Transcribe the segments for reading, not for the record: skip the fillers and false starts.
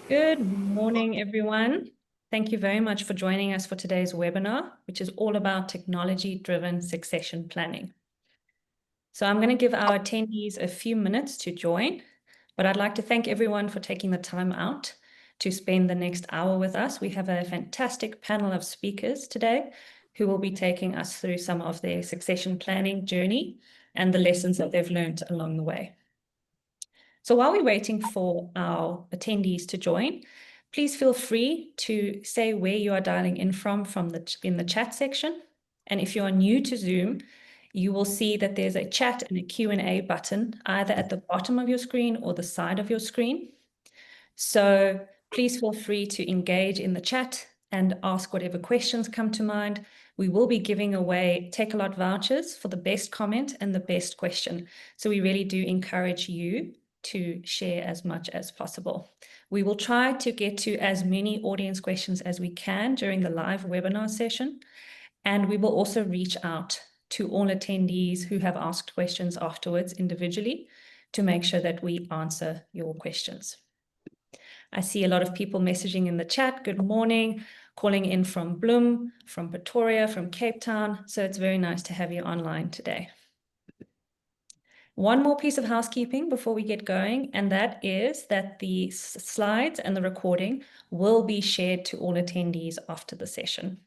Good morning, everyone. Thank you very much for joining us for today's webinar, which is all about technology-driven succession planning. So I'm going to give our attendees a few minutes to join, but I'd like to thank everyone for taking the time out to spend the next hour with us. We have a fantastic panel of speakers today who will be taking us through some of their succession planning journey and the lessons that they've learned along the way. So while we're waiting for our attendees to join, please feel free to say where you are dialing in from in the chat section. And if you are new to Zoom, you will see that there's a chat and a Q&A button either at the bottom of your screen or the side of your screen. So please feel free to engage in the chat and ask whatever questions come to mind. We will be giving away Take-A-Lot vouchers for the best comment and the best question. So we really do encourage you to share as much as possible. We will try to get to as many audience questions as we can during the live webinar session. And we will also reach out to all attendees who have asked questions afterwards individually to make sure that we answer your questions. I see a lot of people messaging in the chat. Good morning, calling in from Bloem, from Pretoria, from Cape Town. So it's very nice to have you online today. One more piece of housekeeping before we get going, and that is that the slides and the recording will be shared to all attendees after the session.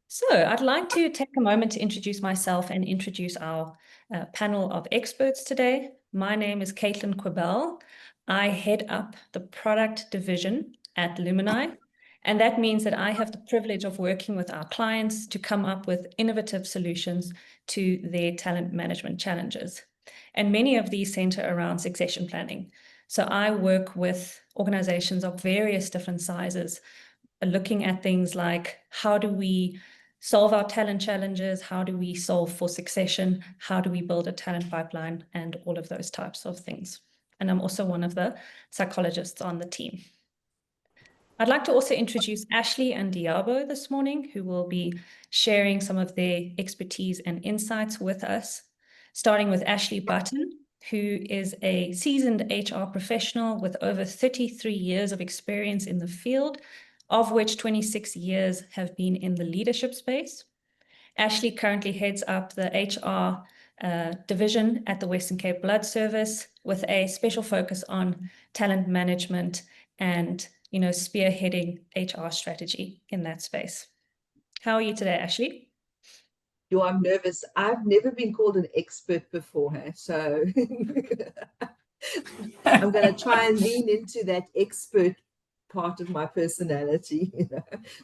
So I'd like to take a moment to introduce myself and introduce our panel of experts today. My name is Caitlin Quibell. I head up the product division at Lumenii. And that means that I have the privilege of working with our clients to come up with innovative solutions to their talent management challenges. And many of these center around succession planning. So I work with organizations of various different sizes, looking at things like how do we solve our talent challenges, how do we solve for succession, how do we build a talent pipeline, and all of those types of things. And I'm also one of the psychologists on the team. I'd like to also introduce Ashley and Diabo this morning, who will be sharing some of their expertise and insights with us, starting with Ashley Button, who is a seasoned HR professional with over 33 years of experience in the field, of which 26 years have been in the leadership space. Ashley currently heads up the HR division at the Western Cape Blood Service with a special focus on talent management and spearheading HR strategy in that space. How are you today, Ashley? I'm nervous. I've never been called an expert before, so I'm going to try and lean into that expert part of my personality.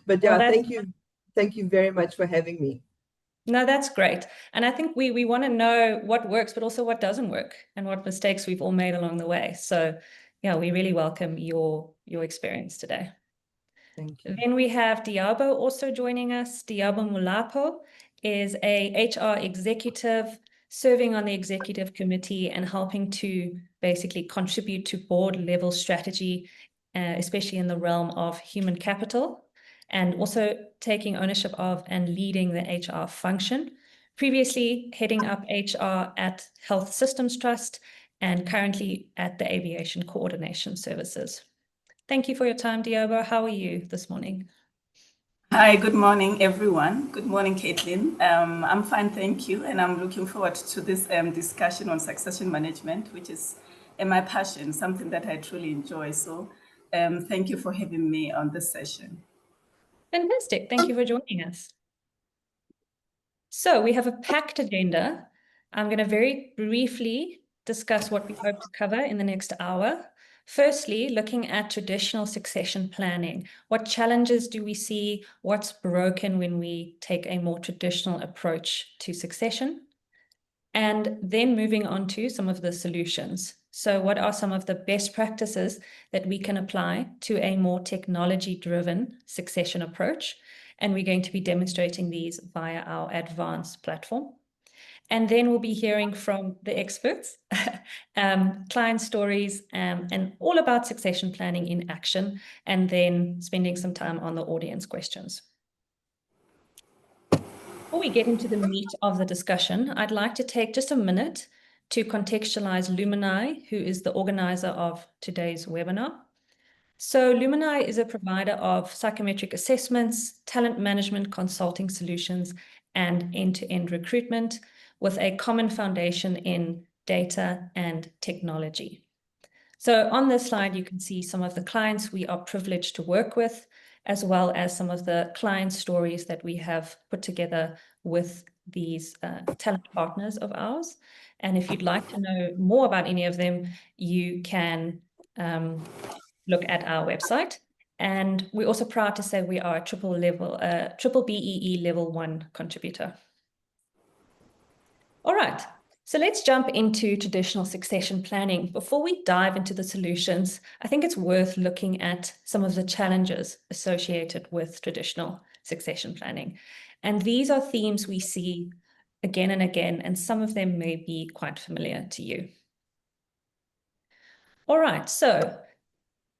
But yeah, well, thank you very much for having me. No, that's great. And I think we want to know what works, but also what doesn't work and what mistakes we've all made along the way. So yeah, we really welcome your experience today. Thank you. Then we have Diabo also joining us. Diabo Mulapo is a HR executive serving on the executive committee and helping to basically contribute to board level strategy, especially in the realm of human capital, and also taking ownership of and leading the HR function. Previously heading up HR at Health Systems Trust and currently at the Aviation Coordination Services. Thank you for your time, Diabo. How are you this morning? Hi, good morning, everyone. Good morning, Caitlin. I'm fine, thank you. And I'm looking forward to this discussion on succession management, which is my passion, something that I truly enjoy. So thank you for having me on this session. Fantastic. Thank you for joining us. So we have a packed agenda. I'm going to very briefly discuss what we hope to cover in the next hour. Firstly, looking at traditional succession planning. What challenges do we see? What's broken when we take a more traditional approach to succession? And then moving on to some of the solutions. So what are some of the best practices that we can apply to a more technology-driven succession approach? And we're going to be demonstrating these via our advanced platform. And then we'll be hearing from the experts, client stories, and all about succession planning in action, and then spending some time on the audience questions. Before we get into the meat of the discussion, I'd like to take just a minute to contextualize Lumenii, who is the organizer of today's webinar. So Lumenii is a provider of psychometric assessments, talent management consulting solutions, and end-to-end recruitment with a common foundation in data and technology. So on this slide, you can see some of the clients we are privileged to work with, as well as some of the client stories that we have put together with these talent partners of ours. And if you'd like to know more about any of them, you can look at our website. And we're also proud to say we are a triple BEE level 1 contributor. All right, so let's jump into traditional succession planning. Before we dive into the solutions, I think it's worth looking at some of the challenges associated with traditional succession planning. And these are themes we see again and again, and some of them may be quite familiar to you. All right, so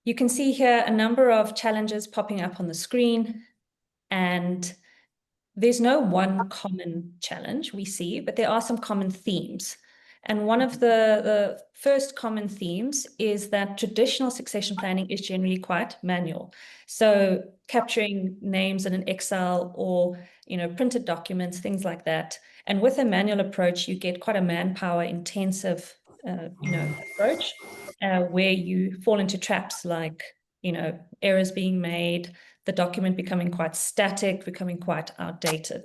you can see here a number of challenges popping up on the screen, and there's no one common challenge we see, but there are some common themes. And one of the first common themes is that traditional succession planning is generally quite manual. So capturing names in an Excel or printed documents, things like that. And with a manual approach, you get quite a manpower intensive approach where you fall into traps like errors being made, the document becoming quite static, becoming quite outdated.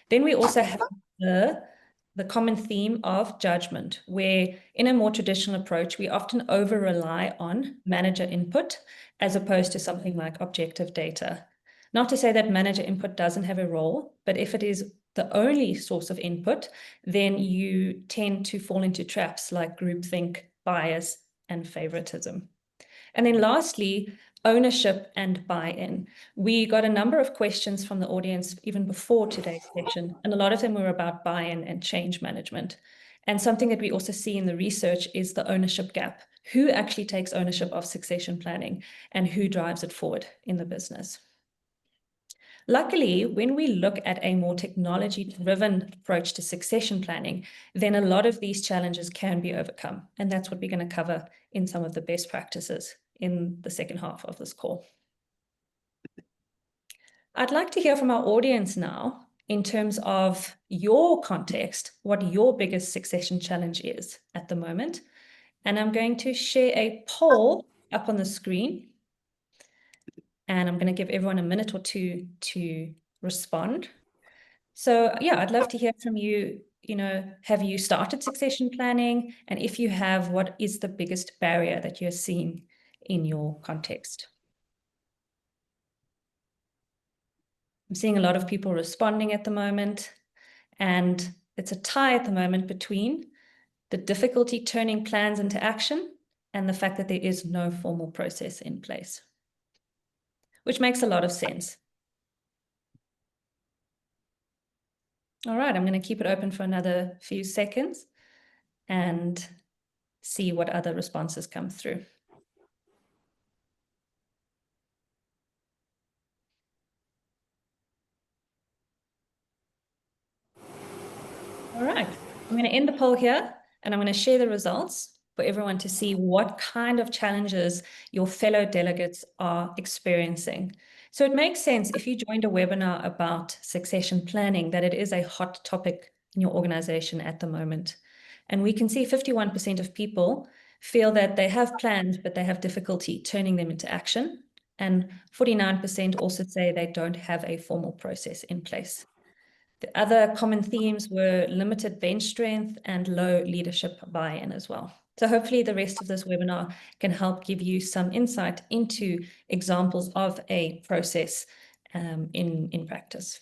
Then we also have the common theme of judgment, where in a more traditional approach, we often over-rely on manager input as opposed to something like objective data. Not to say that manager input doesn't have a role, but if it is the only source of input, then you tend to fall into traps like groupthink, bias, and favoritism. And then lastly, ownership and buy-in. We got a number of questions from the audience even before today's session, and a lot of them were about buy-in and change management. And something that we also see in the research is the ownership gap. Who actually takes ownership of succession planning and who drives it forward in the business? Luckily, when we look at a more technology-driven approach to succession planning, then a lot of these challenges can be overcome. And that's what we're going to cover in some of the best practices in the second half of this call. I'd like to hear from our audience now in terms of your context, what your biggest succession challenge is at the moment. And I'm going to share a poll up on the screen. And I'm going to give everyone a minute or two to respond. So yeah, I'd love to hear from you. Have you started succession planning? And if you have, what is the biggest barrier that you're seeing in your context? I'm seeing a lot of people responding at the moment, and it's a tie at the moment between the difficulty turning plans into action and the fact that there is no formal process in place, which makes a lot of sense. All right, I'm going to keep it open for another few seconds and see what other responses come through. All right, I'm going to end the poll here, and I'm going to share the results for everyone to see what kind of challenges your fellow delegates are experiencing. So it makes sense if you joined a webinar about succession planning that it is a hot topic in your organization at the moment. And we can see 51% of people feel that they have plans, but they have difficulty turning them into action. And 49% also say they don't have a formal process in place. The other common themes were limited bench strength and low leadership buy-in as well. So hopefully the rest of this webinar can help give you some insight into examples of a process in practice.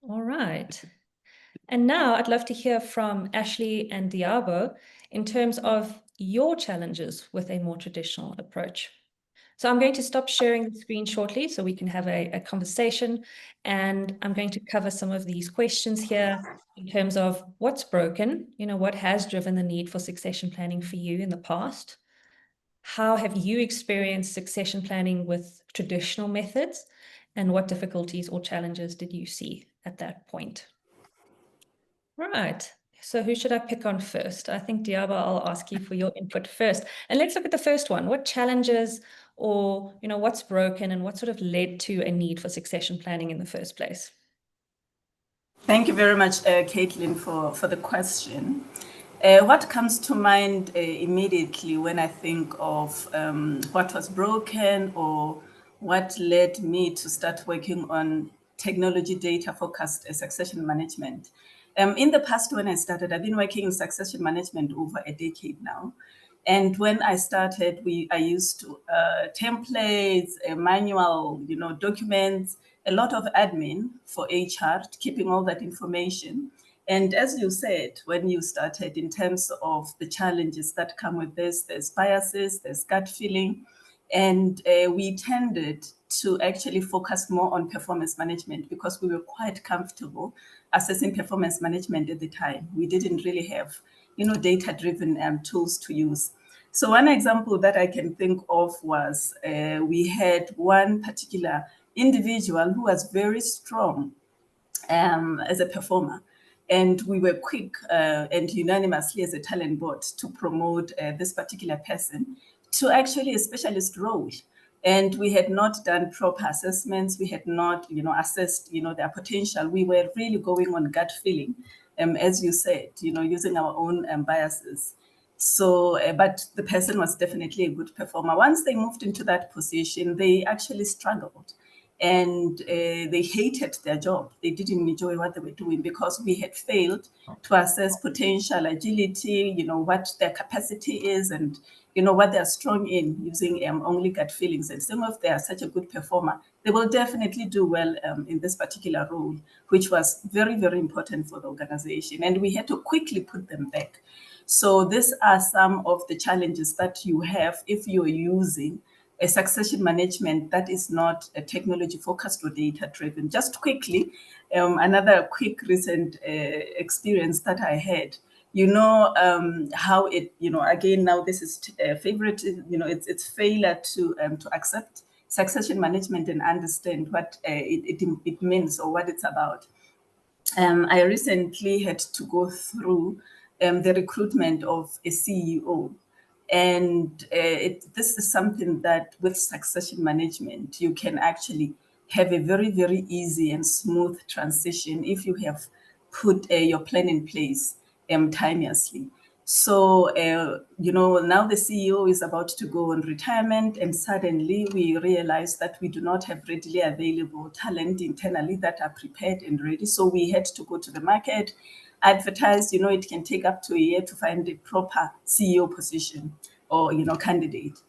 All right. And now I'd love to hear from Ashley and Diabo in terms of your challenges with a more traditional approach. So I'm going to stop sharing the screen shortly so we can have a conversation, and I'm going to cover some of these questions here in terms of what's broken, what has driven the need for succession planning for you in the past? How have you experienced succession planning with traditional methods? And what difficulties or challenges did you see at that point? Right. So who should I pick on first? I think, Diaba, I'll ask you for your input first. And let's look at the first one. What challenges or, what's broken and what sort of led to a need for succession planning in the first place? Thank you very much, Caitlin, for the question. What comes to mind immediately when I think of what was broken or what led me to start working on technology data-focused succession management? In the past, when I started, I've been working in succession management over a decade now. And when I started, I used templates, manual, documents, a lot of admin for HR, keeping all that information. And as you said, when you started, in terms of the challenges that come with this, there's biases, there's gut feeling, and we tended to actually focus more on performance management because we were quite comfortable assessing performance management at the time. We didn't really have, data-driven tools to use. So one example that I can think of was we had one particular individual who was very strong as a performer. And we were quick and unanimously as a talent board to promote this particular person to actually a specialist role. And we had not done proper assessments. We had not, assessed, their potential. We were really going on gut feeling, as you said, using our own biases. So, but the person was definitely a good performer. Once they moved into that position, they actually struggled. And they hated their job. They didn't enjoy what they were doing because we had failed to assess potential, agility, what their capacity is and, what they're strong in, using only gut feelings. And some of them are such a good performer, they will definitely do well in this particular role, which was very, very important for the organization. And we had to quickly put them back. So these are some of the challenges that you have if you're using a succession management that is not a technology focused or data driven. Just quickly, another quick recent experience that I had, how it, again, now this is a favorite, it's failure to accept succession management and understand what it means or what it's about. I recently had to go through the recruitment of a CEO. And this is something that with succession management, you can actually have a very, very easy and smooth transition if you have put your plan in place timeously. So, now the CEO is about to go on retirement, and suddenly we realize that we do not have readily available talent internally that are prepared and ready. So we had to go to the market, advertise, it can take up to a year to find a proper CEO position or, candidate.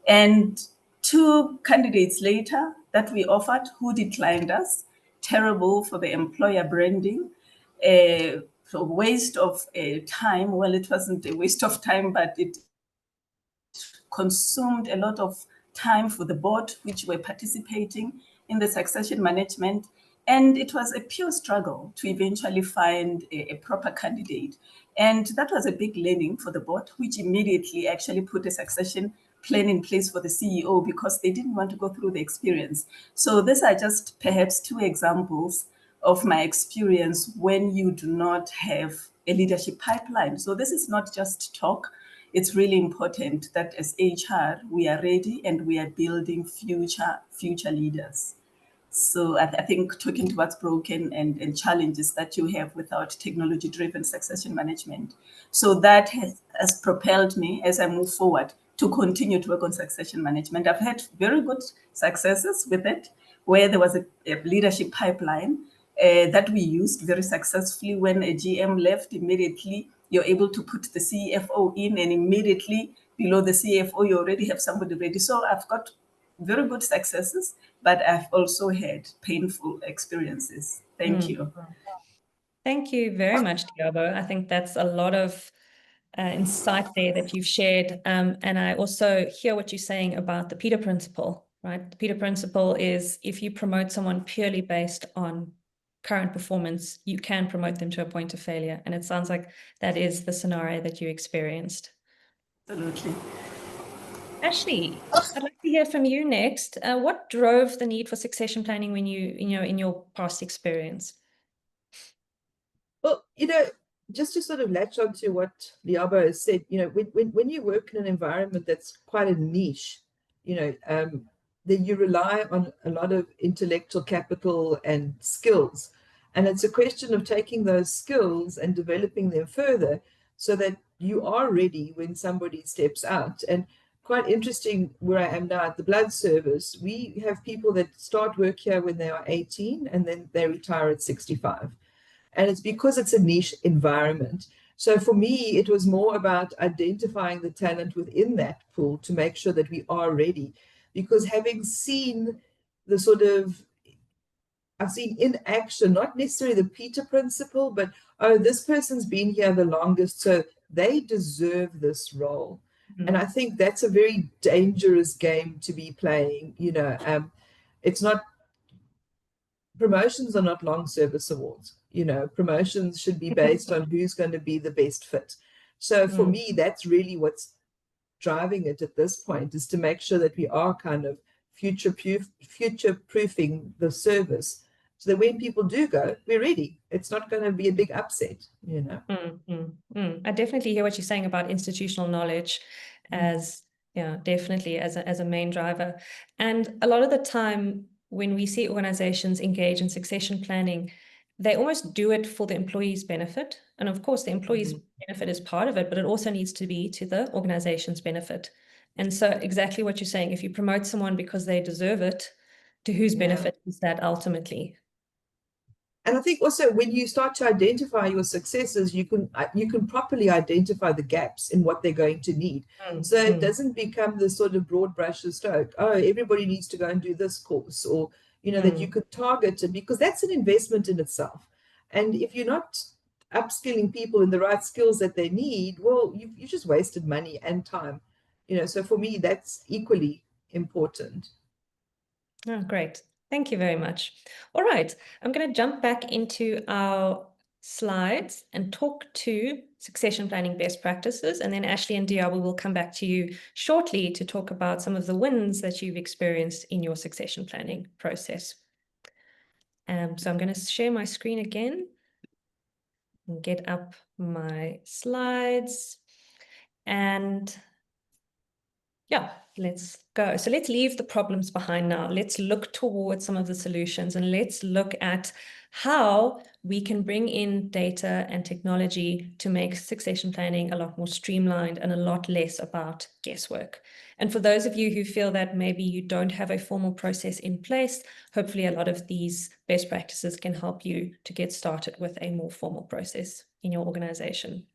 And 2 candidates later that we offered who declined us, terrible for the employer branding, so waste of time. Well, it wasn't a waste of time, but it consumed a lot of time for the board, which were participating in the succession management. And it was a pure struggle to eventually find a proper candidate. And that was a big learning for the board, which immediately actually put a succession plan in place for the CEO because they didn't want to go through the experience. So these are just perhaps 2 examples of my experience when you do not have a leadership pipeline. So this is not just talk. It's really important that as HR, we are ready and we are building future leaders. So I think talking to what's broken and challenges that you have without technology-driven succession management. So that has propelled me as I move forward to continue to work on succession management. I've had very good successes with it, where there was a leadership pipeline that we used very successfully. When a GM left, immediately you're able to put the CFO in, and immediately below the CFO, you already have somebody ready. So I've got very good successes, but I've also had painful experiences. Thank you. Thank you very much, Diabo. I think that's a lot of insight there that you've shared. And I also hear what you're saying about the Peter Principle, right? The Peter Principle is if you promote someone purely based on current performance, you can promote them to a point of failure. And it sounds like that is the scenario that you experienced. Absolutely. Ashley, I'd like to hear from you next. What drove the need for succession planning when in your past experience? Well, just to sort of latch on to what Liabo has said, when you work in an environment that's quite a niche, then you rely on a lot of intellectual capital and skills. And it's a question of taking those skills and developing them further so that you are ready when somebody steps out. And quite interesting, where I am now at the blood service, we have people that start work here when they are 18 and then they retire at 65. And it's because it's a niche environment. So for me, it was more about identifying the talent within that pool to make sure that we are ready. Because having seen the sort of, I've seen in action, not necessarily the Peter principle, but, oh, this person's been here the longest, so they deserve this role. And I think that's a very dangerous game to be playing. It's not, promotions are not long service awards. Promotions should be based on who's going to be the best fit. So for me, that's really what's driving it at this point, is to make sure that we are kind of future-proofing the service so that when people do go, we're ready. It's not going to be a big upset, I definitely hear what you're saying about institutional knowledge as, definitely as a main driver. And a lot of the time when we see organizations engage in succession planning, they almost do it for the employee's benefit. And of course, the employee's benefit is part of it, but it also needs to be to the organization's benefit. And so exactly what you're saying, if you promote someone because they deserve it, to whose benefit is that ultimately? And I think also when you start to identify your successors, you can properly identify the gaps in what they're going to need. So it doesn't become this sort of broad brush stroke, oh, everybody needs to go and do this course, or, that you could target it, because that's an investment in itself. And if you're not upskilling people in the right skills that they need, well, you've just wasted money and time. So for me, that's equally important. Oh, great. Thank you very much. All right, I'm going to jump back into our slides and talk to succession planning best practices. And then Ashley and Diabo will come back to you shortly to talk about some of the wins that you've experienced in your succession planning process. So I'm going to share my screen again and get up my slides. And yeah, let's go. So let's leave the problems behind now. Let's look towards some of the solutions, and let's look at how we can bring in data and technology to make succession planning a lot more streamlined and a lot less about guesswork. And for those of you who feel that maybe you don't have a formal process in place, hopefully a lot of these best practices can help you to get started with a more formal process in your organization.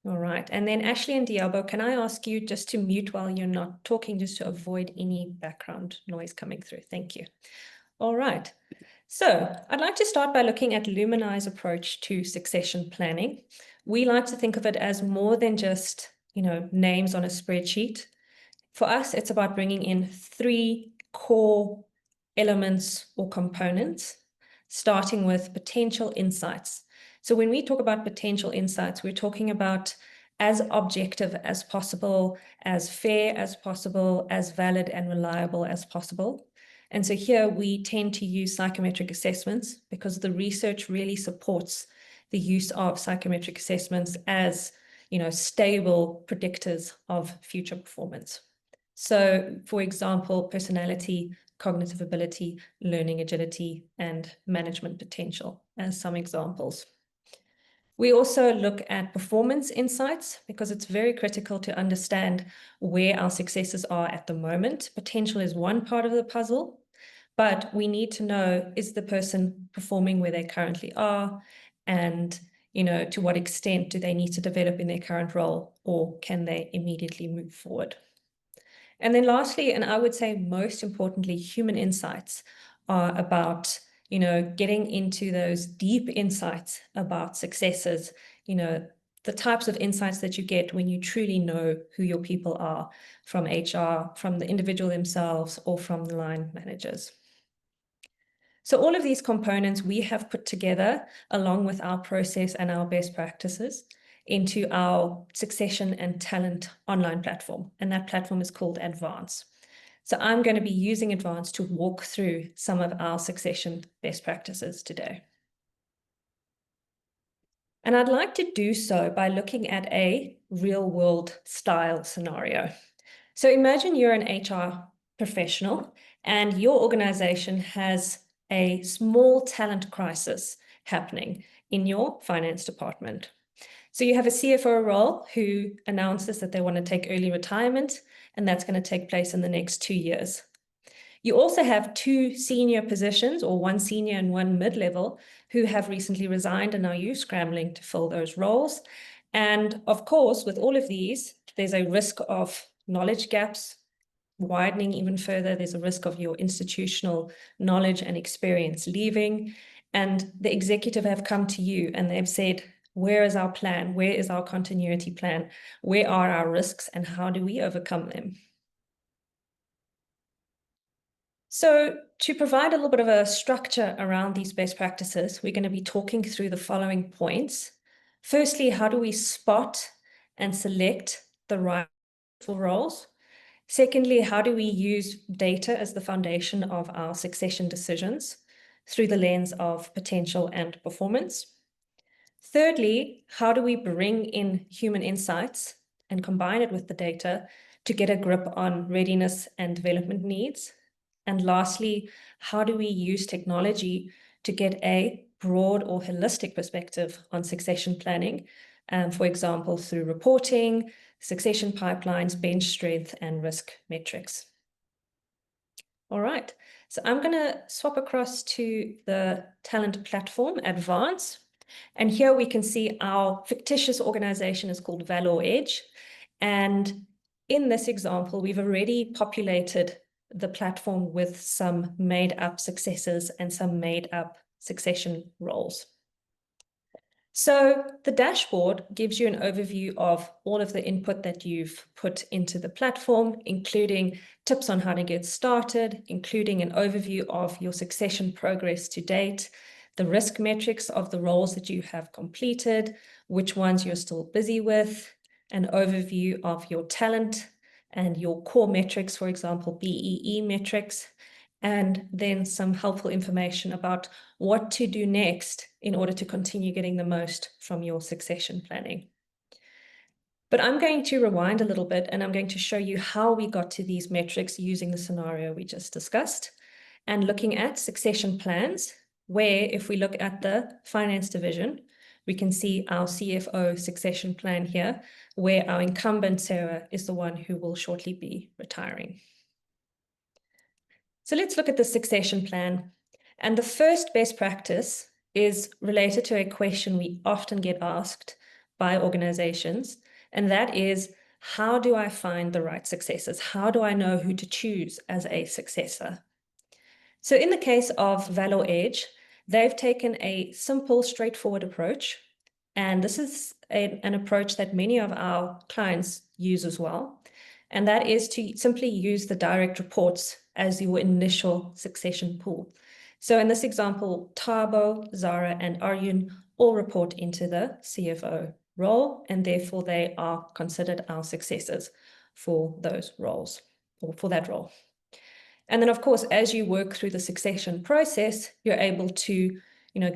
All right. And then Ashley and Diabo, can I ask you just to mute while you're not talking, just to avoid any background noise coming through? Thank you. All right. So I'd like to start by looking at Lumenii's approach to succession planning. We like to think of it as more than just, names on a spreadsheet. For us, it's about bringing in 3 core elements or components, starting with potential insights. So when we talk about potential insights, we're talking about as objective as possible, as fair as possible, as valid and reliable as possible. And so here we tend to use psychometric assessments because the research really supports the use of psychometric assessments as, stable predictors of future performance. So, for example, personality, cognitive ability, learning agility, and management potential as some examples. We also look at performance insights because it's very critical to understand where our successes are at the moment. Potential is one part of the puzzle, but we need to know, is the person performing where they currently are? And, to what extent do they need to develop in their current role, or can they immediately move forward? And then lastly, and I would say most importantly, human insights are about, getting into those deep insights about successes, the types of insights that you get when you truly know who your people are from HR, from the individual themselves, or from the line managers. So all of these components we have put together along with our process and our best practices into our succession and talent online platform. And that platform is called Advance. So I'm going to be using Advance to walk through some of our succession best practices today. And I'd like to do so by looking at a real-world style scenario. So imagine you're an HR professional and your organization has a small talent crisis happening in your finance department. So you have a CFO role who announces that they want to take early retirement, and that's going to take place in the next 2 years. You also have 2 senior positions, or 1 senior and 1 mid-level, who have recently resigned and are you scrambling to fill those roles. And of course, with all of these, there's a risk of knowledge gaps widening even further. There's a risk of your institutional knowledge and experience leaving. And the executive have come to you and they've said, where is our plan? Where is our continuity plan? Where are our risks and how do we overcome them? So to provide a little bit of a structure around these best practices, we're going to be talking through the following points. Firstly, how do we spot and select the right roles? Secondly, how do we use data as the foundation of our succession decisions through the lens of potential and performance? Thirdly, how do we bring in human insights and combine it with the data to get a grip on readiness and development needs? And lastly, how do we use technology to get a broad or holistic perspective on succession planning, for example, through reporting, succession pipelines, bench strength, and risk metrics? All right, so I'm going to swap across to the talent platform, Advance. And here we can see our fictitious organization is called Valor Edge. And in this example, we've already populated the platform with some made-up successes and some made-up succession roles. So the dashboard gives you an overview of all of the input that you've put into the platform, including tips on how to get started, including an overview of your succession progress to date, the risk metrics of the roles that you have completed, which ones you're still busy with, an overview of your talent and your core metrics, for example, BEE metrics, and then some helpful information about what to do next in order to continue getting the most from your succession planning. But I'm going to rewind a little bit and I'm going to show you how we got to these metrics using the scenario we just discussed and looking at succession plans, where if we look at the finance division, we can see our CFO succession plan here, where our incumbent, Sarah, is the one who will shortly be retiring. So let's look at the succession plan. And the first best practice is related to a question we often get asked by organizations, and that is, how do I find the right successors? How do I know who to choose as a successor? So in the case of Valor Edge, they've taken a simple, straightforward approach. And this is an approach that many of our clients use as well. And that is to simply use the direct reports as your initial succession pool. So in this example, Tabo, Zara, and Arjun all report into the CFO role, and therefore they are considered our successors for those roles, or for that role. And then, of course, as you work through the succession process, you're able to,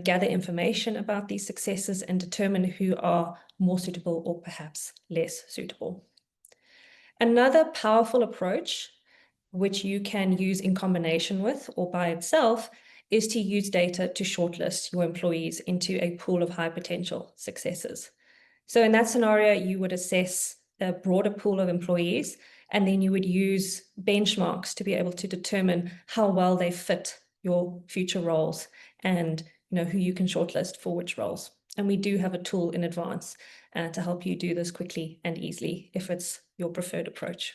gather information about these successors and determine who are more suitable or perhaps less suitable. Another powerful approach, which you can use in combination with or by itself, is to use data to shortlist your employees into a pool of high potential successors. So in that scenario, you would assess a broader pool of employees, and then you would use benchmarks to be able to determine how well they fit your future roles and who you can shortlist for which roles. And we do have a tool in Advance to help you do this quickly and easily if it's your preferred approach.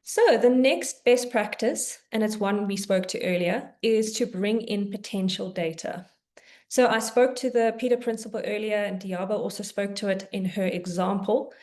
So the next best practice, and it's one we spoke to earlier, is to bring in potential data. So I spoke to the Peter principle earlier, and Diaba also spoke to it in her example.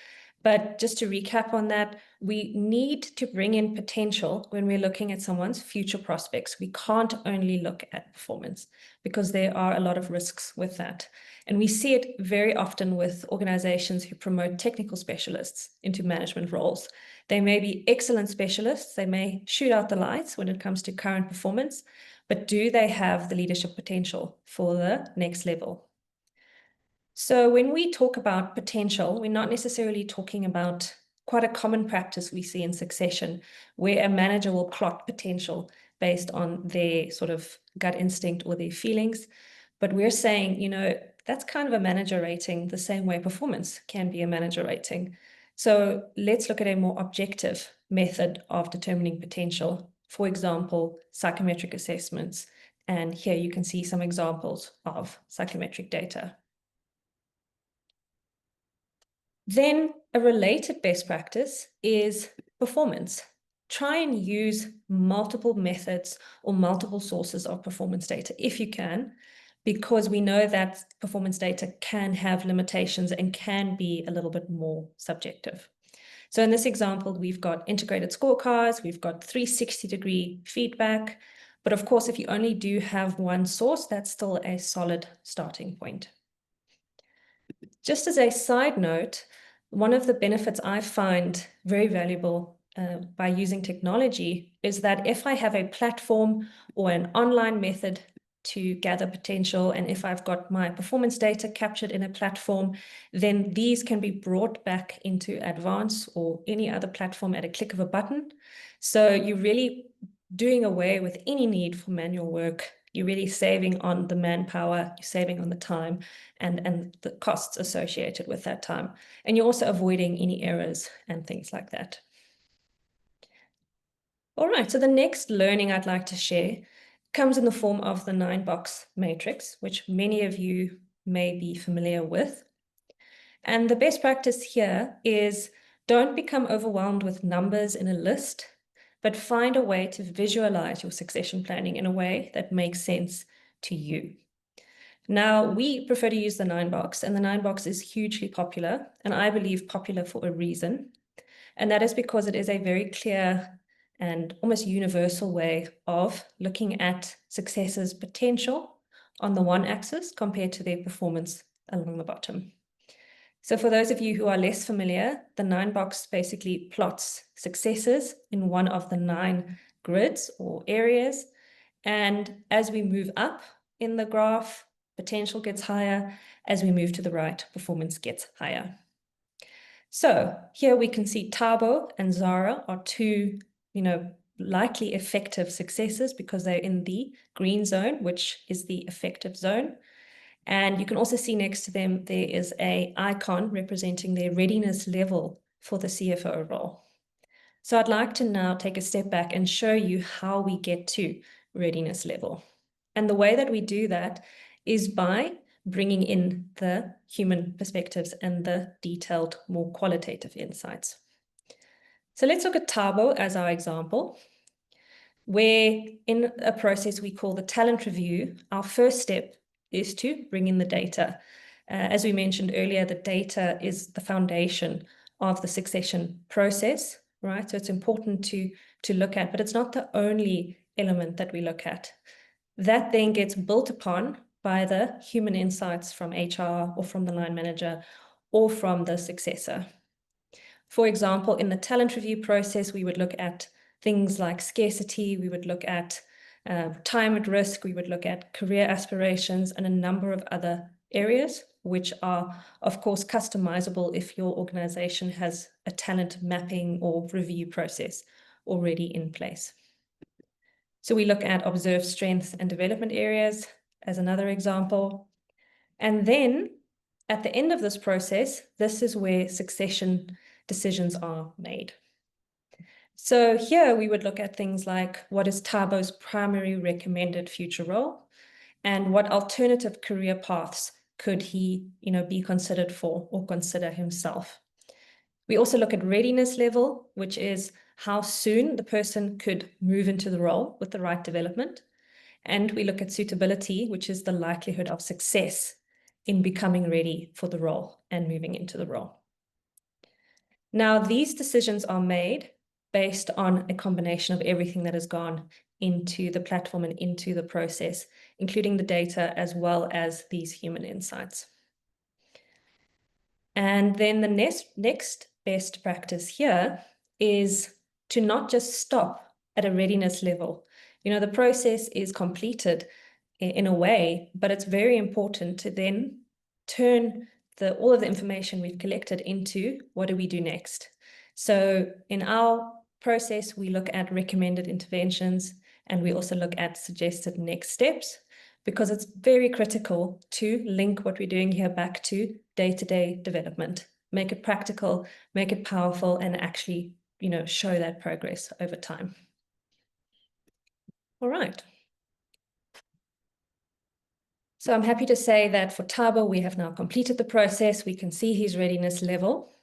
But just to recap on that, we need to bring in potential when we're looking at someone's future prospects. We can't only look at performance because there are a lot of risks with that. And we see it very often with organizations who promote technical specialists into management roles. They may be excellent specialists. They may shoot out the lights when it comes to current performance, but do they have the leadership potential for the next level? So when we talk about potential, we're not necessarily talking about quite a common practice we see in succession, where a manager will plot potential based on their sort of gut instinct or their feelings. But we're saying, that's kind of a manager rating, the same way performance can be a manager rating. So let's look at a more objective method of determining potential. For example, psychometric assessments. And here you can see some examples of psychometric data. Then a related best practice is performance. Try and use multiple methods or multiple sources of performance data if you can, because we know that performance data can have limitations and can be a little bit more subjective. So in this example, we've got integrated scorecards, we've got 360-degree feedback, but of course, if you only do have one source, that's still a solid starting point. Just as a side note, one of the benefits I find very valuable by using technology is that if I have a platform or an online method to gather potential, and if I've got my performance data captured in a platform, then these can be brought back into Advance or any other platform at a click of a button. So you're really doing away with any need for manual work. You're really saving on the manpower, you're saving on the time and the costs associated with that time. And you're also avoiding any errors and things like that. All right, so the next learning I'd like to share comes in the form of the 9-box matrix, which many of you may be familiar with. And the best practice here is don't become overwhelmed with numbers in a list, but find a way to visualize your succession planning in a way that makes sense to you. Now, we prefer to use the 9-box, and the 9-box is hugely popular, and I believe popular for a reason. And that is because it is a very clear and almost universal way of looking at successes' potential on the one axis compared to their performance along the bottom. So for those of you who are less familiar, the 9-box basically plots successes in one of the 9 grids or areas. And as we move up in the graph, potential gets higher. As we move to the right, performance gets higher. So here we can see Tabo and Zara are 2, likely effective successes because they're in the green zone, which is the effective zone. And you can also see next to them, there is an icon representing their readiness level for the CFO role. So I'd like to now take a step back and show you how we get to readiness level. And the way that we do that is by bringing in the human perspectives and the detailed, more qualitative insights. So let's look at Tabo as our example, where in a process we call the talent review, our first step is to bring in the data. As we mentioned earlier, the data is the foundation of the succession process, right? So it's important to look at, but it's not the only element that we look at. That then gets built upon by the human insights from HR or from the line manager or from the successor. For example, in the talent review process, we would look at things like scarcity, we would look at time at risk, we would look at career aspirations and a number of other areas, which are, of course, customizable if your organization has a talent mapping or review process already in place. So we look at observed strengths and development areas as another example. And then at the end of this process, this is where succession decisions are made. So here we would look at things like what is Tabo's primary recommended future role and what alternative career paths could he, be considered for or consider himself. We also look at readiness level, which is how soon the person could move into the role with the right development. And we look at suitability, which is the likelihood of success in becoming ready for the role and moving into the role. Now, these decisions are made based on a combination of everything that has gone into the platform and into the process, including the data as well as these human insights. And then the next best practice here is to not just stop at a readiness level. The process is completed in a way, but it's very important to then turn all of the information we've collected into what do we do next. So in our process, we look at recommended interventions, and we also look at suggested next steps, because it's very critical to link what we're doing here back to day-to-day development, make it practical, make it powerful, and actually, show that progress over time. All right. So I'm happy to say that for Thabo, we have now completed the process. We can see his readiness level.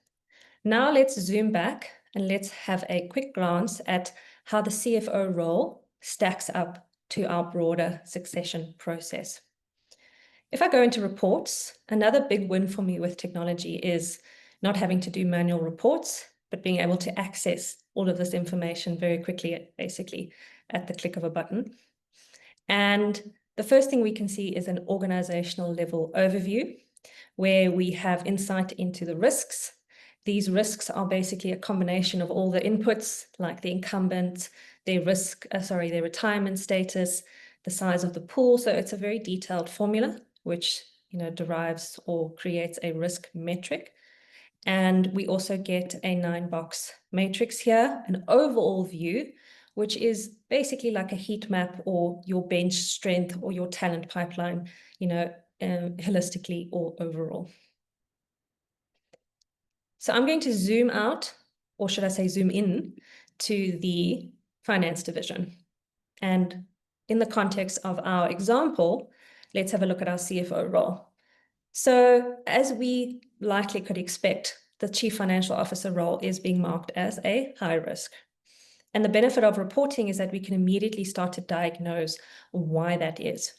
Now let's zoom back and let's have a quick glance at how the CFO role stacks up to our broader succession process. If I go into reports, another big win for me with technology is not having to do manual reports, but being able to access all of this information very quickly, basically at the click of a button. And the first thing we can see is an organizational level overview, where we have insight into the risks. These risks are basically a combination of all the inputs, like the incumbent, their retirement status, the size of the pool. So it's a very detailed formula, which derives or creates a risk metric. And we also get a 9-box matrix here, an overall view, which is basically like a heat map or your bench strength or your talent pipeline, holistically or overall. So I'm going to zoom out, or should I say zoom in, to the finance division. And in the context of our example, let's have a look at our CFO role. So as we likely could expect, the Chief Financial Officer role is being marked as a high risk. And the benefit of reporting is that we can immediately start to diagnose why that is.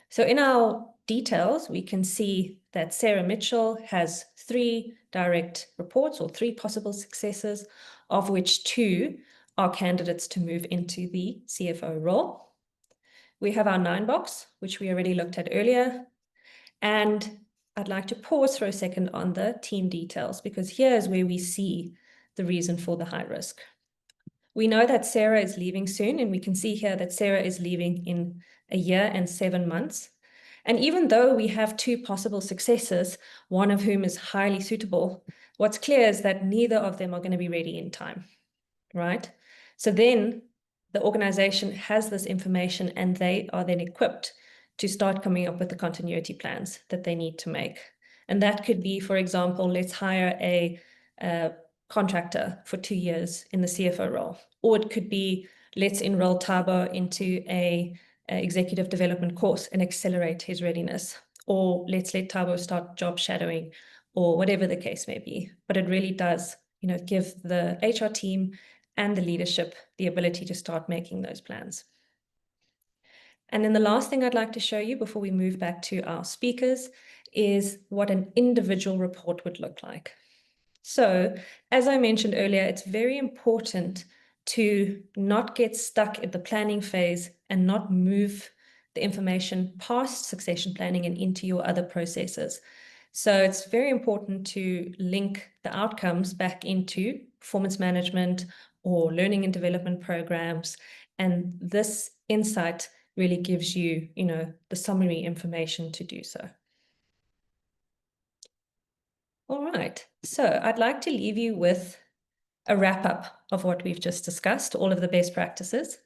So in our details, we can see that Sarah Mitchell has 3 direct reports, or 3 possible successors, of which 2 are candidates to move into the CFO role. We have our 9-box, which we already looked at earlier. And I'd like to pause for a second on the team details, because here's where we see the reason for the high risk. We know that Sarah is leaving soon, and we can see here that Sarah is leaving in a year and 7 months. And even though we have 2 possible successors, one of whom is highly suitable, what's clear is that neither of them are going to be ready in time, right? So then the organization has this information, and they are then equipped to start coming up with the continuity plans that they need to make. And that could be, for example, let's hire a contractor for 2 years in the CFO role. Or it could be, let's enroll Thabo into a executive development course and accelerate his readiness. Or let's let Thabo start job shadowing, or whatever the case may be. But it really does, give the HR team and the leadership the ability to start making those plans. And then the last thing I'd like to show you before we move back to our speakers is what an individual report would look like. So, as I mentioned earlier, it's very important to not get stuck at the planning phase and not move the information past succession planning and into your other processes. So it's very important to link the outcomes back into performance management or learning and development programs. And this insight really gives you, the summary information to do so. All right, so I'd like to leave you with a wrap-up of what we've just discussed, all of the best practices.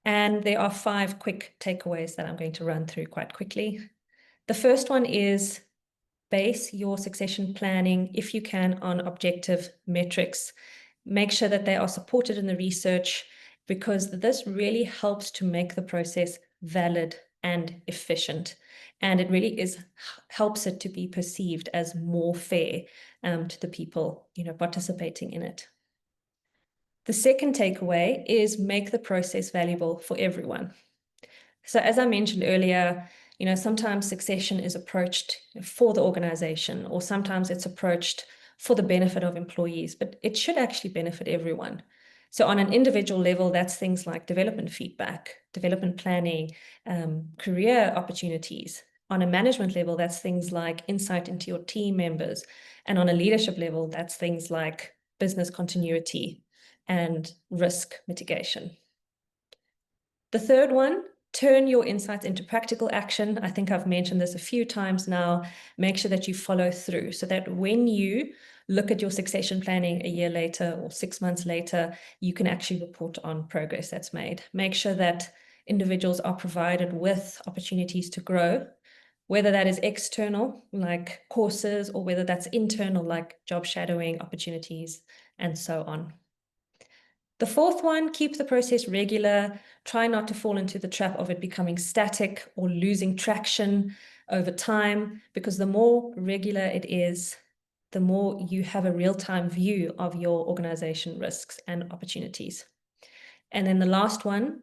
And there are 5 quick takeaways that I'm going to run through quite quickly. The first one is base your succession planning, if you can, on objective metrics. Make sure that they are supported in the research, because this really helps to make the process valid and efficient. And it really helps it to be perceived as more fair to the people, participating in it. The second takeaway is make the process valuable for everyone. So as I mentioned earlier, sometimes succession is approached for the organization, or sometimes it's approached for the benefit of employees, but it should actually benefit everyone. So on an individual level, that's things like development feedback, development planning, career opportunities. On a management level, that's things like insight into your team members. And on a leadership level, that's things like business continuity and risk mitigation. The third one turn your insights into practical action. I think I've mentioned this a few times now. Make sure that you follow through so that when you look at your succession planning a year later or 6 months later, you can actually report on progress that's made. Make sure that individuals are provided with opportunities to grow, whether that is external, like courses, or whether that's internal, like job shadowing opportunities, and so on. The fourth one, keep the process regular. Try not to fall into the trap of it becoming static or losing traction over time, because the more regular it is, the more you have a real-time view of your organization risks and opportunities. And then the last one,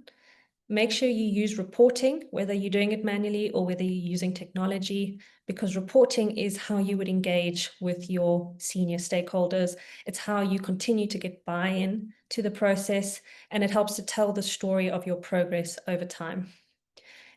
make sure you use reporting, whether you're doing it manually or whether you're using technology, because reporting is how you would engage with your senior stakeholders. It's how you continue to get buy-in to the process, and it helps to tell the story of your progress over time.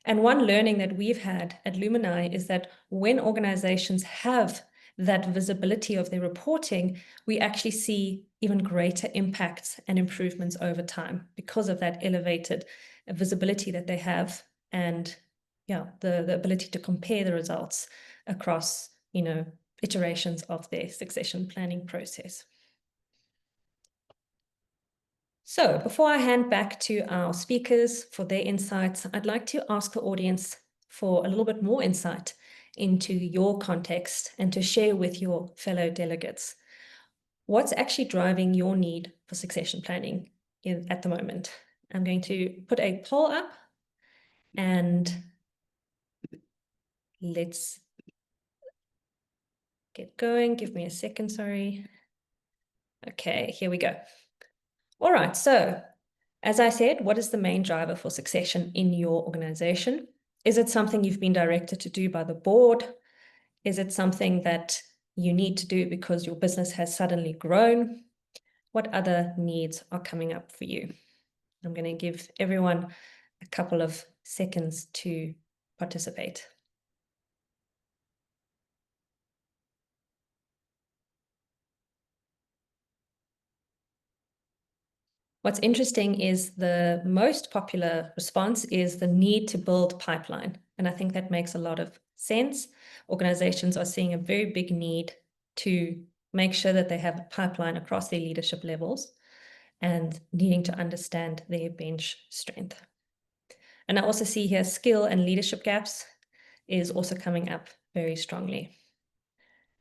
And one learning that we've had at Lumenii is that when organizations have that visibility of their reporting, we actually see even greater impacts and improvements over time because of that elevated visibility that they have, and the ability to compare the results across iterations of their succession planning process. So before I hand back to our speakers for their insights, I'd like to ask the audience for a little bit more insight into your context and to share with your fellow delegates what's actually driving your need for succession planning at the moment. I'm going to put a poll up, and let's get going. Give me a second, sorry. Okay, here we go. All right, so as I said, what is the main driver for succession in your organization? Is it something you've been directed to do by the board? Is it something that you need to do because your business has suddenly grown? What other needs are coming up for you? I'm going to give everyone a couple of seconds to participate. What's interesting is the most popular response is the need to build pipeline. And I think that makes a lot of sense. Organizations are seeing a very big need to make sure that they have a pipeline across their leadership levels and needing to understand their bench strength. And I also see here skill and leadership gaps is also coming up very strongly.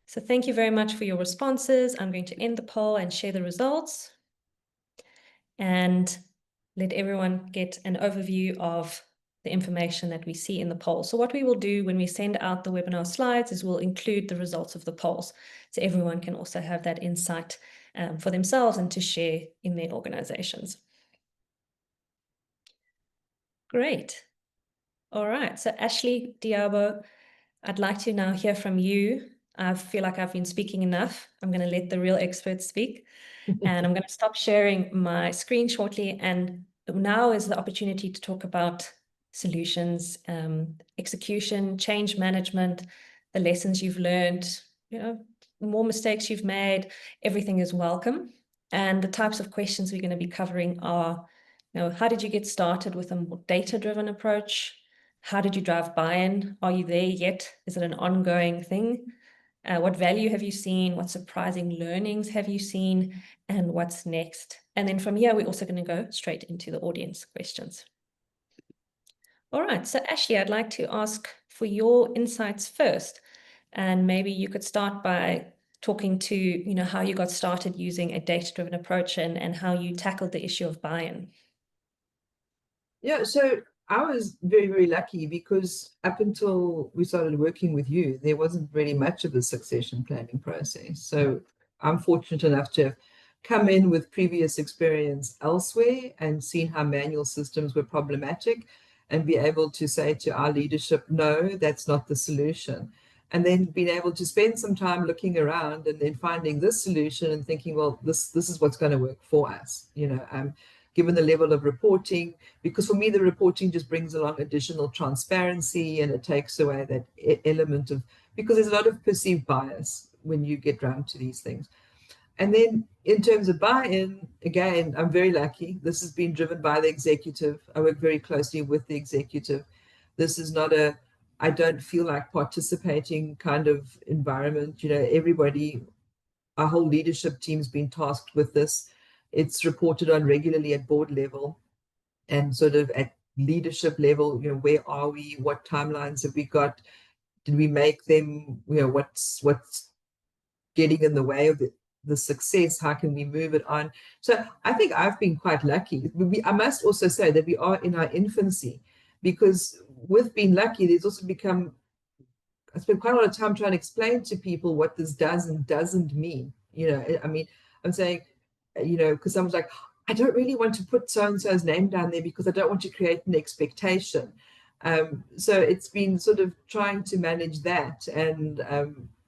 So thank you very much for your responses. I'm going to end the poll and share the results, and let everyone get an overview of the information that we see in the poll. So what we will do when we send out the webinar slides is we'll include the results of the polls, so everyone can also have that insight for themselves and to share in their organizations. Great. All right, so Ashley Diabo, I'd like to now hear from you. I feel like I've been speaking enough. I'm going to let the real experts speak. And I'm going to stop sharing my screen shortly. And now is the opportunity to talk about solutions, execution, change management, the lessons you've learned, more mistakes you've made. Everything is welcome. And the types of questions we're going to be covering are, how did you get started with a more data-driven approach? How did you drive buy-in? Are you there yet? Is it an ongoing thing? What value have you seen? What surprising learnings have you seen? And what's next? And then from here, we're also going to go straight into the audience questions. All right, so Ashley, I'd like to ask for your insights first. And maybe you could start by talking to, how you got started using a data-driven approach and how you tackled the issue of buy-in. Yeah, so I was very, very lucky because up until we started working with you, there wasn't really much of a succession planning process. So I'm fortunate enough to have come in with previous experience elsewhere and seen how manual systems were problematic and be able to say to our leadership, no, that's not the solution. And then being able to spend some time looking around and then finding this solution and thinking, well, this is what's going to work for us, given the level of reporting, because for me, the reporting just brings along additional transparency and it takes away that element of, because there's a lot of perceived bias when you get down to these things. And then in terms of buy-in, again, I'm very lucky. This has been driven by the executive. I work very closely with the executive. This is not a, I don't feel like participating kind of environment. You know, everybody, our whole leadership team's been tasked with this. It's reported on regularly at board level and sort of at leadership level. You know, where are we? What timelines have we got? Did we make them? You know, what's getting in the way of the success? How can we move it on? So I think I've been quite lucky. I must also say that we are in our infancy, because with being lucky, there's also become, I spent quite a lot of time trying to explain to people what this does and doesn't mean. You know, I mean, I'm saying, you know, because someone's like, I don't really want to put so-and-so's name down there because I don't want to create an expectation. So it's been sort of trying to manage that. And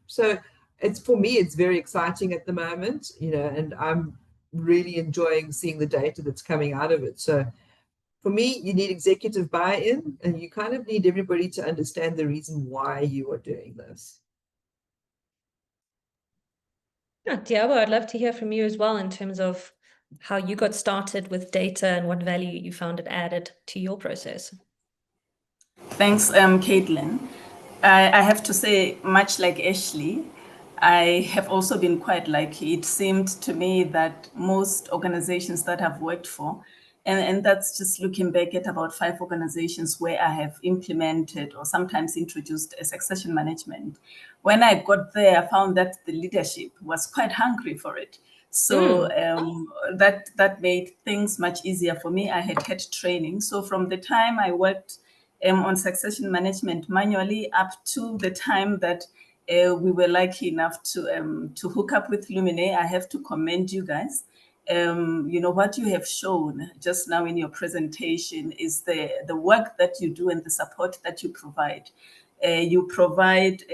so it's, for me, it's very exciting at the moment, you know, and I'm really enjoying seeing the data that's coming out of it. So for me, you need executive buy-in, and you kind of need everybody to understand the reason why you are doing this. Yeah, Diabo, I'd love to hear from you as well in terms of how you got started with data and what value you found it added to your process. Thanks, Caitlin. I have to say, much like Ashley, I have also been quite lucky. It seemed to me that most organizations that I've worked for, and that's just looking back at about 5 organizations where I have implemented or sometimes introduced a succession management. When I got there, I found that the leadership was quite hungry for it. So that made things much easier for me. I had training. So from the time I worked on succession management manually up to the time that we were lucky enough to hook up with Lumenii, I have to commend you guys. You know, what you have shown just now in your presentation is the work that you do and the support that you provide. You provide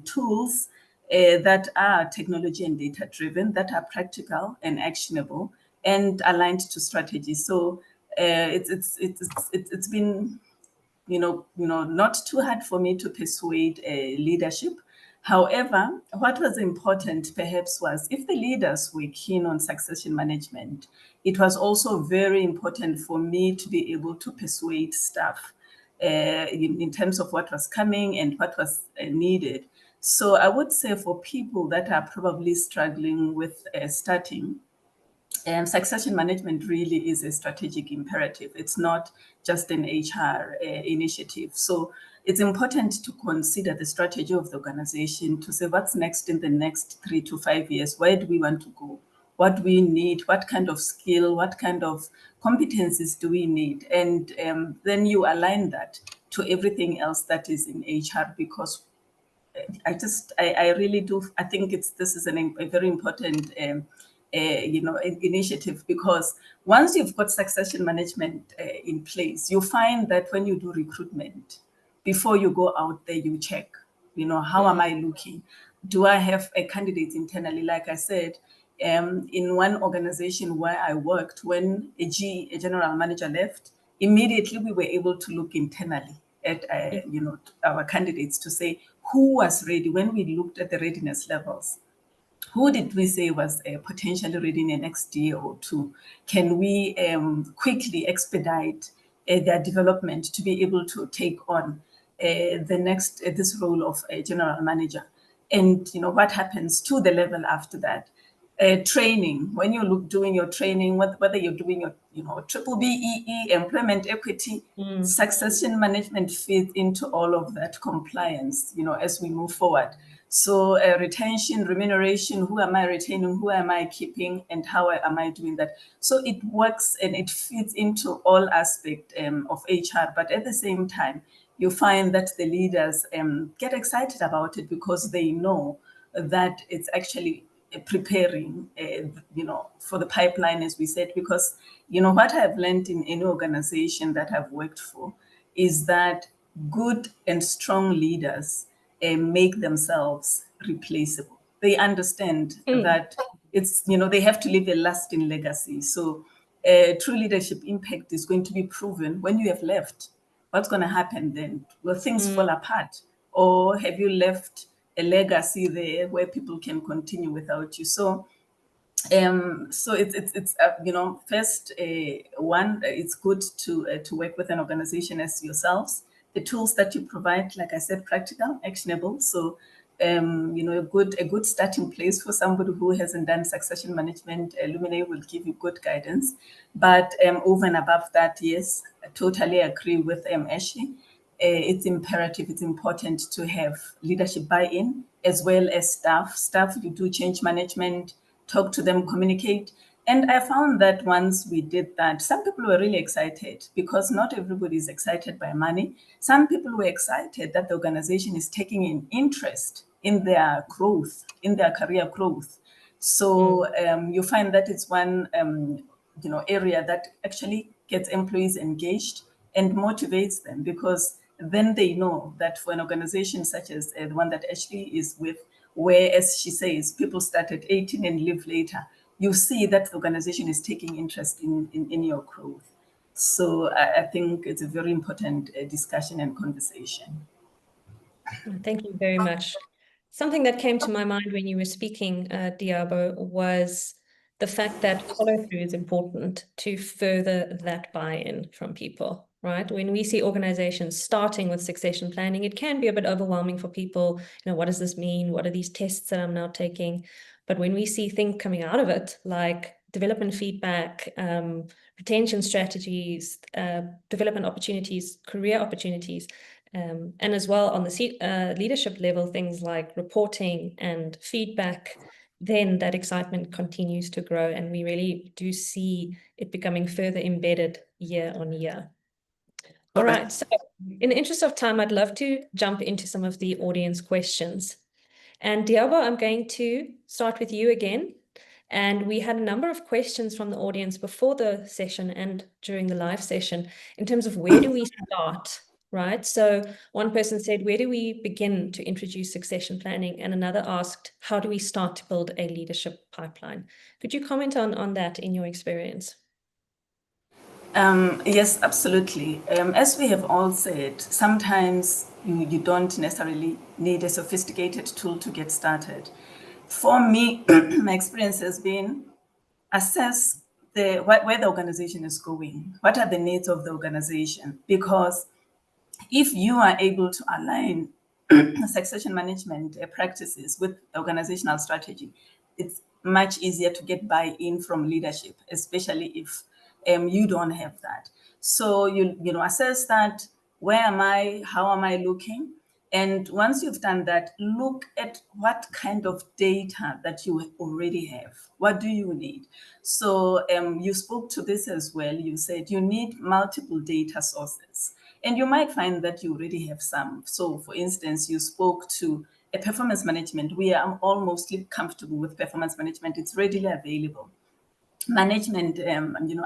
tools that are technology and data driven, that are practical and actionable and aligned to strategy. So it's been not too hard for me to persuade leadership. However, what was important perhaps was, if the leaders were keen on succession management, it was also very important for me to be able to persuade staff in terms of what was coming and what was needed. So I would say, for people that are probably struggling with starting, succession management really is a strategic imperative. It's not just an HR initiative. So it's important to consider the strategy of the organization, to say what's next in the next 3 to 5 years. Where do we want to go? What do we need? What kind of skill? What kind of competencies do we need? And then you align that to everything else that is in HR, because I really do. I think this is a very important initiative, because once you've got succession management in place, you find that when you do recruitment, before you go out there, you check, how am I looking? Do I have a candidate internally? Like I said, in one organization where I worked, when a general manager left, immediately we were able to look internally at our candidates to say who was ready. When we looked at the readiness levels, who did we say was potentially ready in the next year or 2? Can we quickly expedite their development to be able to take on this role of a general manager? And what happens to the level after that? Training. When you're doing your training, whether you're doing your triple BEE, employment equity, succession management fits into all of that compliance, as we move forward. So retention, remuneration, who am I retaining, who am I keeping, and how am I doing that? So it works and it fits into all aspects of HR. But at the same time, you find that the leaders get excited about it, because they know that it's actually preparing, for the pipeline, as we said. Because, what I've learned in any organization that I've worked for is that good and strong leaders make themselves replaceable. They understand that it's, they have to leave a lasting legacy. So true leadership impact is going to be proven when you have left. What's going to happen then? Will things fall apart? Or have you left a legacy there where people can continue without you? So So it's first one, it's good to work with an organization as yourselves. The tools that you provide, like I said, practical, actionable. So a good starting place for somebody who hasn't done succession management. Lumenii will give you good guidance. But over and above that, yes, I totally agree with Ashley. It's imperative, it's important to have leadership buy-in as well as staff. Staff, you do change management, talk to them, communicate. And I found that once we did that, some people were really excited because not everybody is excited by money. Some people were excited that the organization is taking an interest in their growth, in their career growth. So you find that it's one area that actually gets employees engaged and motivates them, because then they know that for an organization such as the one that Ashley is with, where, as she says, people start at 18 and leave later, you see that the organization is taking interest in your growth. So I think it's a very important discussion and conversation. Thank you very much. Something that came to my mind when you were speaking, Diabo, was the fact that follow-through is important to further that buy-in from people, right? When we see organizations starting with succession planning, it can be a bit overwhelming for people. What does this mean? What are these tests that I'm now taking? But when we see things coming out of it, like development feedback, retention strategies, development opportunities, career opportunities, and as well on the leadership level, things like reporting and feedback, then that excitement continues to grow, and we really do see it becoming further embedded year on year. All right, so in the interest of time, I'd love to jump into some of the audience questions. And Diabo, I'm going to start with you again. And we had a number of questions from the audience before the session and during the live session in terms of where do we start, right? So one person said, where do we begin to introduce succession planning? And another asked, how do we start to build a leadership pipeline? Could you comment on that in your experience? Yes, absolutely. As we have all said, sometimes you don't necessarily need a sophisticated tool to get started. For me, my experience has been assess where the organization is going. What are the needs of the organization? Because if you are able to align succession management practices with organizational strategy, it's much easier to get buy-in from leadership, especially if you don't have that. So you assess that, where am I, how am I looking? And once you've done that, look at what kind of data that you already have. What do you need? So you spoke to this as well. You said you need multiple data sources. And you might find that you already have some. So for instance, you spoke to a performance management. We are all mostly comfortable with performance management. It's readily available. Management,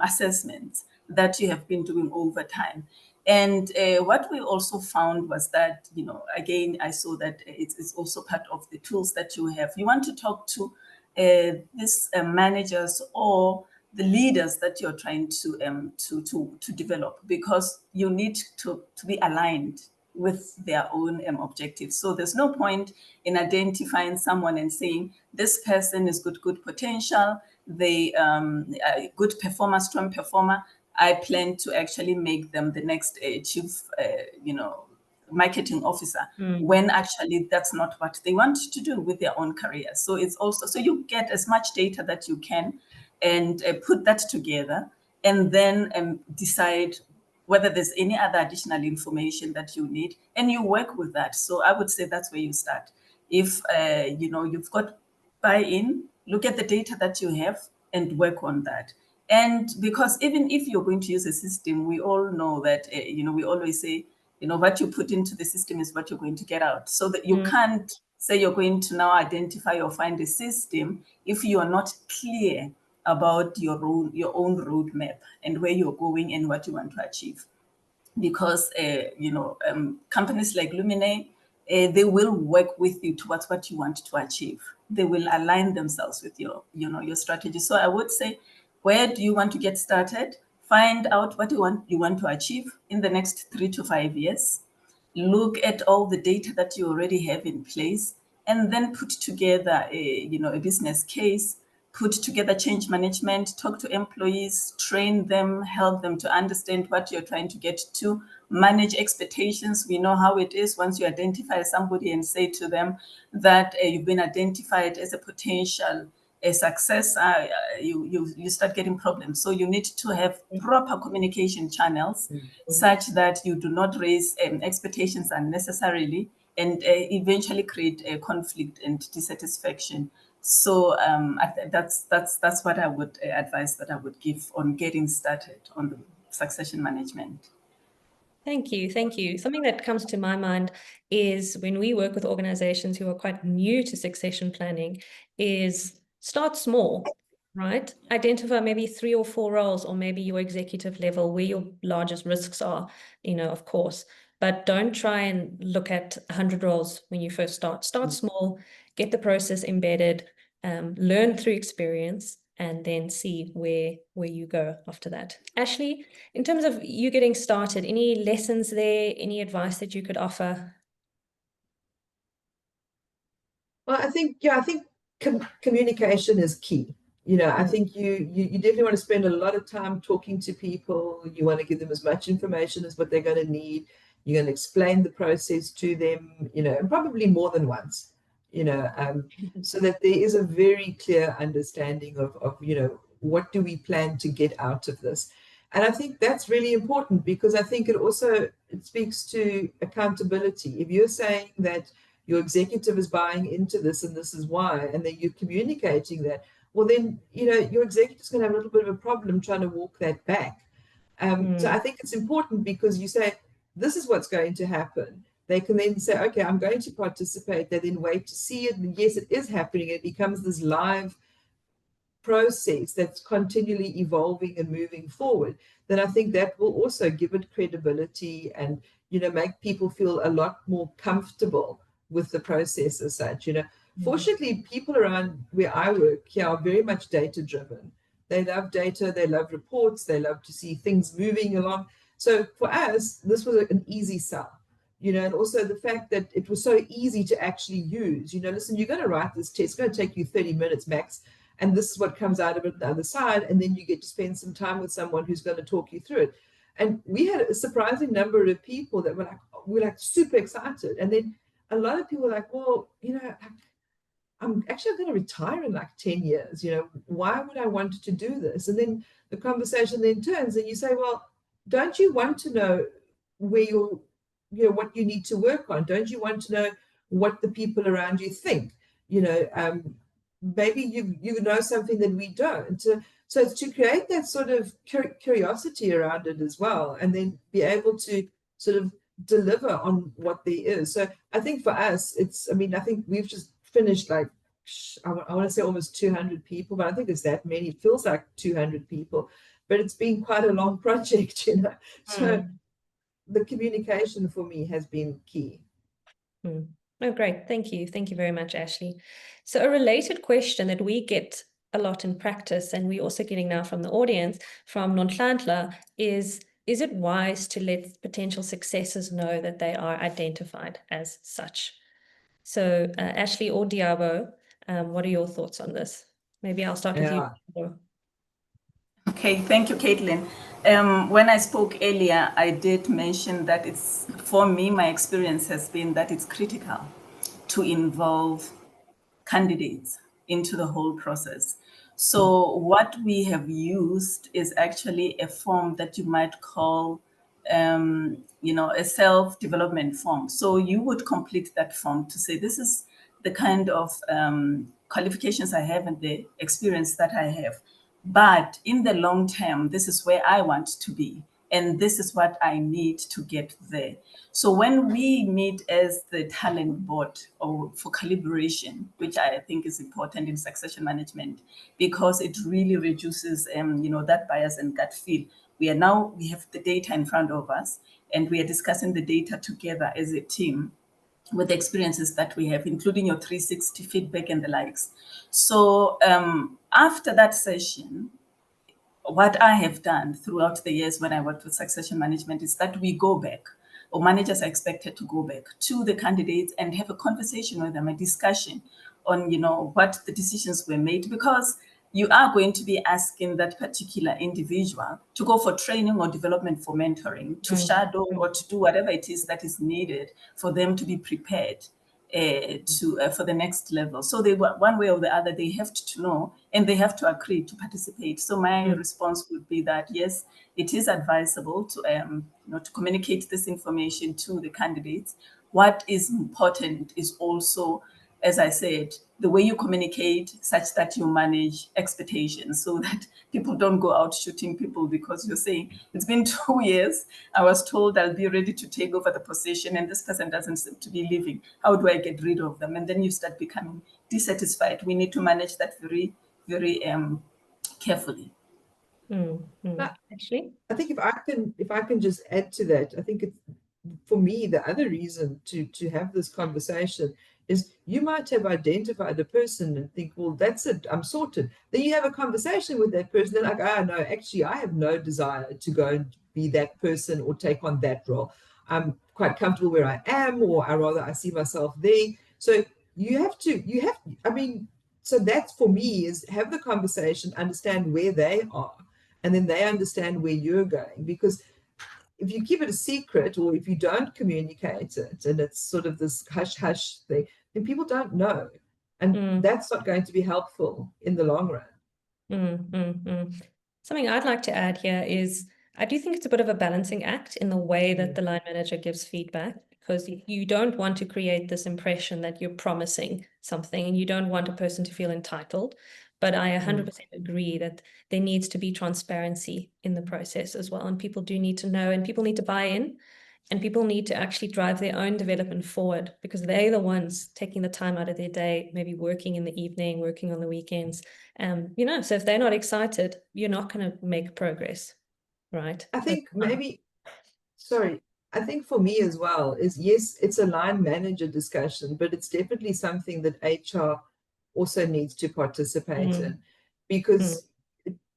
assessments that you have been doing over time. And what we also found was that, again, I saw that it's also part of the tools that you have. You want to talk to these managers or the leaders that you're trying to develop, because you need to be aligned with their own objectives. So there's no point in identifying someone and saying this person is good potential, they good performer, strong performer. I plan to actually make them the next chief, marketing officer, when actually that's not what they want to do with their own career. So it's also, so you get as much data that you can and put that together, and then decide whether there's any other additional information that you need, and you work with that. So I would say that's where you start. If you've got buy-in, look at the data that you have and work on that. And because even if you're going to use a system, we all know that we always say, what you put into the system is what you're going to get out. So that you can't say you're going to now identify or find a system if you are not clear about your own roadmap and where you're going and what you want to achieve. Because companies like Lumenii, they will work with you towards what you want to achieve. They will align themselves with your strategy. So I would say, where do you want to get started? Find out what you want to achieve in the next 3 to 5 years. Look at all the data that you already have in place, and then put together a business case put together change management, talk to employees, train them, help them to understand what you're trying to get to, manage expectations. We know how it is once you identify somebody and say to them that you've been identified as a potential success, you start getting problems. So you need to have proper communication channels such that you do not raise expectations unnecessarily and eventually create a conflict and dissatisfaction. So that's what I would advise that I would give on getting started on the succession management. Thank you. Thank you. Something that comes to my mind is when we work with organizations who are quite new to succession planning is start small, right? Identify maybe 3 or 4 roles, or maybe your executive level where your largest risks are, of course, but don't try and look at 100 roles when you first start. Start small, get the process embedded, learn through experience, and then see where you go after that. Ashley, in terms of you getting started, any lessons there, any advice that you could offer? Well, I think communication is key. I think you definitely want to spend a lot of time talking to people. You want to give them as much information as what they're going to need. You're going to explain the process to them, and probably more than once, so that there is a very clear understanding of what do we plan to get out of this. And I think that's really important, because I think it speaks to accountability. If you're saying that your executive is buying into this and this is why, and then you're communicating that, well, then, your executive's going to have a little bit of a problem trying to walk that back. So I think it's important, because you say, this is what's going to happen. They can then say, okay, I'm going to participate. They then wait to see it. And yes, it is happening. It becomes this live process that's continually evolving and moving forward. Then I think that will also give it credibility and, make people feel a lot more comfortable with the process as such. Fortunately, people around where I work here are very much data driven. They love data, they love reports, they love to see things moving along. So for us, this was an easy sell, and also the fact that it was so easy to actually use. Listen, you're going to write this test, it's going to take you 30 minutes max, and this is what comes out of it on the other side, and then you get to spend some time with someone who's going to talk you through it. And we had a surprising number of people that were like super excited, and then a lot of people were like, well, I'm actually going to retire in like 10 years. Why would I want to do this? And then the conversation then turns, and you say, well, don't you want to know where what you need to work on? Don't you want to know what the people around you think? Maybe you know something that we don't. So it's to create that sort of curiosity around it as well, and then be able to sort of deliver on what there is. So I think for us, I think we've just finished like, I want to say almost 200 people, but I think it's that many. It feels like 200 people, but it's been quite a long project, So the communication for me has been key. Oh, great. Thank you. Thank you very much, Ashley. So a related question that we get a lot in practice, and we're also getting now from the audience, from Nonhlanhla, is it wise to let potential successors know that they are identified as such? So Ashley or Diabo, what are your thoughts on this? Maybe I'll start with you. Okay, thank you, Caitlin. When I spoke earlier, I did mention that for me, my experience has been that it's critical to involve candidates into the whole process. So what we have used is actually a form that you might call, a self-development form. So you would complete that form to say, this is the kind of qualifications I have and the experience that I have. But in the long term, this is where I want to be. And this is what I need to get there. So when we meet as the talent board or for calibration, which I think is important in succession management, because it really reduces, that bias and gut feel. We have the data in front of us, and we are discussing the data together as a team with the experiences that we have, including your 360 feedback and the likes. So after that session, what I have done throughout the years when I worked with succession management is that we go back, or managers are expected to go back to the candidates and have a conversation with them, a discussion on, what the decisions were made. Because you are going to be asking that particular individual to go for training or development for mentoring, to shadow or to do whatever it is that is needed for them to be prepared for the next level. So they, one way or the other, they have to know and they have to agree to participate. So my response would be that yes, it is advisable to to communicate this information to the candidates. What is important is also, as I said, the way you communicate such that you manage expectations so that people don't go out shooting people because you're saying, it's been 2 years, I was told I'll be ready to take over the position and this person doesn't seem to be leaving. How do I get rid of them? And then you start becoming dissatisfied. We need to manage that very, very carefully. Actually, I think if I can just add to that, I think it's, for me, the other reason to have this conversation is you might have identified a person and think, well, that's it, I'm sorted. Then you have a conversation with that person, they're like, oh no, actually I have no desire to go and be that person or take on that role. I'm quite comfortable where I am, or I see myself there. So so that's, for me, is have the conversation, understand where they are, and then they understand where you're going. Because if you keep it a secret, or if you don't communicate it, and it's sort of this hush-hush thing, then people don't know. And that's not going to be helpful in the long run. Something I'd like to add here is, I do think it's a bit of a balancing act in the way that the line manager gives feedback, because you don't want to create this impression that you're promising something, and you don't want a person to feel entitled. But I 100% agree that there needs to be transparency in the process as well. And people do need to know, and people need to buy in, and people need to actually drive their own development forward, because they're the ones taking the time out of their day, maybe working in the evening, working on the weekends. So if they're not excited, you're not going to make progress, right? I think I think for me as well is, yes, it's a line manager discussion, but it's definitely something that HR also needs to participate in, because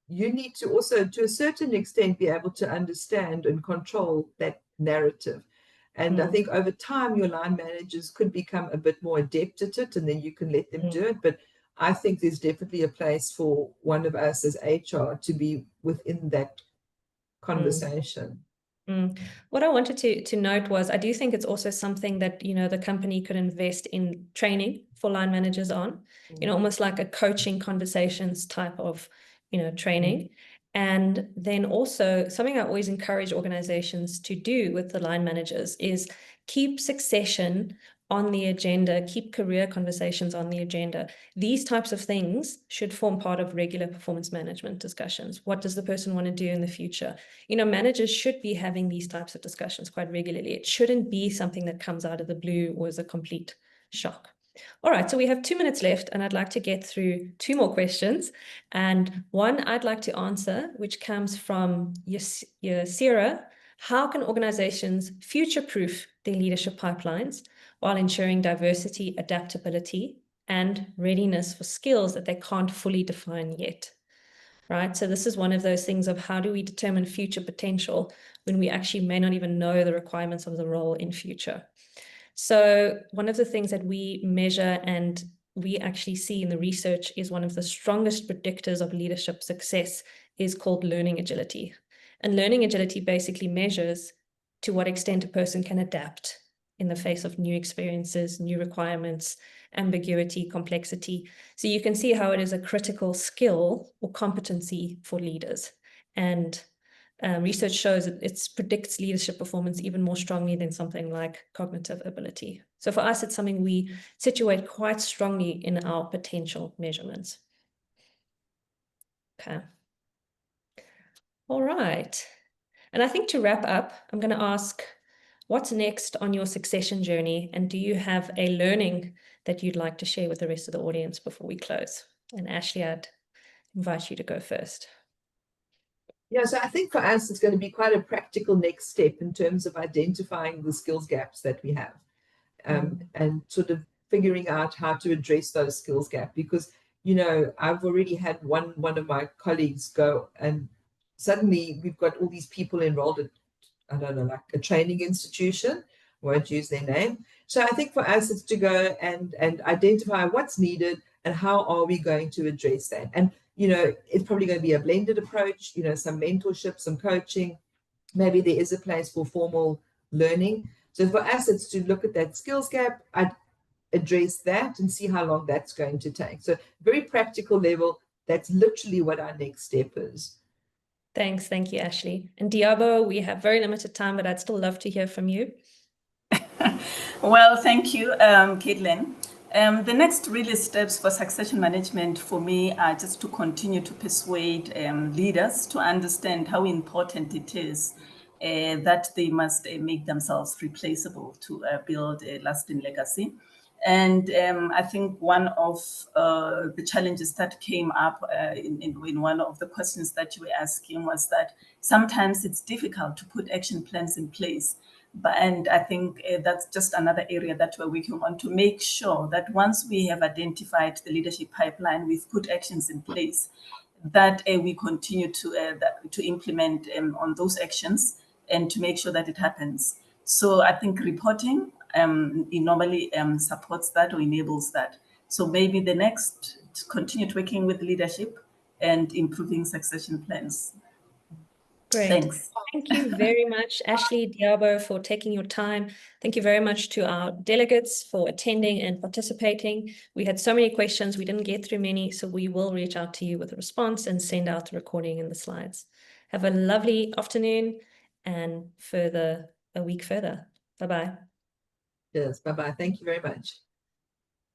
you need to also, to a certain extent, be able to understand and control that narrative. And I think over time, your line managers could become a bit more adept at it, and then you can let them do it. But I think there's definitely a place for one of us as HR to be within that conversation. What I wanted to note was, I do think it's also something that, the company could invest in training for line managers on, almost like a coaching conversations type of, training. And then also something I always encourage organizations to do with the line managers is keep succession on the agenda, keep career conversations on the agenda. These types of things should form part of regular performance management discussions. What does the person want to do in the future? Managers should be having these types of discussions quite regularly. It shouldn't be something that comes out of the blue or is a complete shock. All right, so we have 2 minutes left, and I'd like to get through 2 more questions. And one I'd like to answer, which comes from Yasira. How can organizations future-proof their leadership pipelines while ensuring diversity, adaptability, and readiness for skills that they can't fully define yet? Right? So this is one of those things of, how do we determine future potential when we actually may not even know the requirements of the role in future? So one of the things that we measure and we actually see in the research is one of the strongest predictors of leadership success is called learning agility. And learning agility basically measures to what extent a person can adapt in the face of new experiences, new requirements, ambiguity, complexity. So you can see how it is a critical skill or competency for leaders. And research shows that it predicts leadership performance even more strongly than something like cognitive ability. So for us, it's something we situate quite strongly in our potential measurements. Okay. All right. And I think to wrap up, I'm going to ask, what's next on your succession journey? And do you have a learning that you'd like to share with the rest of the audience before we close? And Ashley, I'd invite you to go first. Yeah, so I think for us, it's going to be quite a practical next step in terms of identifying the skills gaps that we have, and sort of figuring out how to address those skills gaps. Because, I've already had one of my colleagues go, and suddenly we've got all these people enrolled at, I don't know, like a training institution, won't use their name. So I think for us, it's to go and identify what's needed and how are we going to address that. And you know, it's probably going to be a blended approach, you know, some mentorship, some coaching. Maybe there is a place for formal learning. So for us, it's to look at that skills gap, address that and see how long that's going to take. So very practical level, that's literally what our next step is. Thanks. Thank you, Ashley. And Diabo, we have very limited time, but I'd still love to hear from you. Well, thank you, Caitlin. The next really steps for succession management for me are just to continue to persuade leaders to understand how important it is that they must make themselves replaceable to build a lasting legacy. And I think one of the challenges that came up in one of the questions that you were asking was that sometimes it's difficult to put action plans in place. And I think that's just another area that we're working on to make sure that once we have identified the leadership pipeline, we've put actions in place, that we continue to implement on those actions and to make sure that it happens. So I think reporting it normally supports that or enables that. So maybe the next, continue working with leadership and improving succession plans. Great. Thanks. Thank you very much, Ashley, Diabo, for taking your time. Thank you very much to our delegates for attending and participating. We had so many questions, we didn't get through many, so we will reach out to you with a response and send out the recording and the slides. Have a lovely afternoon and a week further. Bye-bye. Yes, bye-bye. Thank you very much.